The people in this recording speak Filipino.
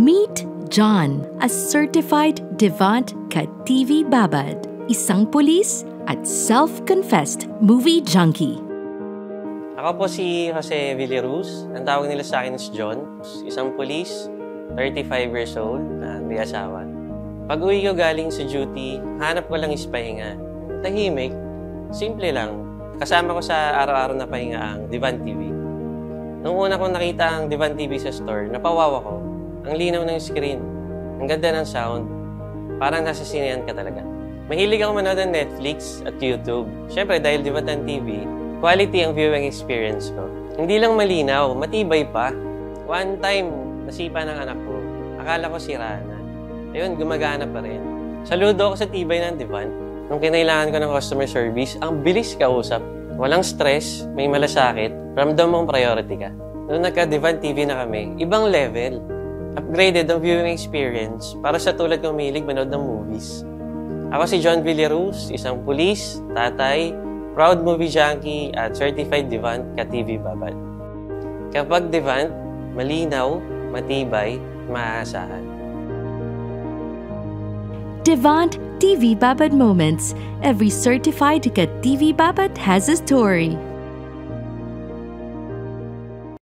Meet John, a certified Devant ka-TV babad, isang pulis at self-confessed movie junkie. Ako po si Jose Villaruz. Ang tawag nila sa akin is John. Isang pulis, 35 years old, na may asawa. Pag uwi ko galing sa duty, hanap ko lang is pahinga. Tahimik, simple lang. Kasama ko sa araw-araw na pahinga ang Devant TV. Nung una kong nakita ang Devant TV sa store, napawawa ko. Ang linaw ng screen, ang ganda ng sound, parang nasa sinehan ka talaga. Mahilig ako manood ng Netflix at YouTube. Siyempre dahil Devant TV, quality ang viewing experience ko. Hindi lang malinaw, matibay pa. One time, nasipa ng anak ko. Akala ko sira na. Ayun, gumagana pa rin. Saludo ako sa tibay ng Devant. Nung kinailangan ko ng customer service, ang bilis kausap. Walang stress, may malasakit, ramdam mong priority ka. Noong nagka-Devant TV na kami, ibang level. Upgraded ang viewing experience para sa tulad kong mahilig manood ng movies. Ako si John Villaruz, isang pulis, tatay, proud movie junkie at certified Devant ka-TV babad. Kapag Devant, malinaw, matibay, maaasahan. Devant TV babad moments. Every certified ka-TV babad has a story.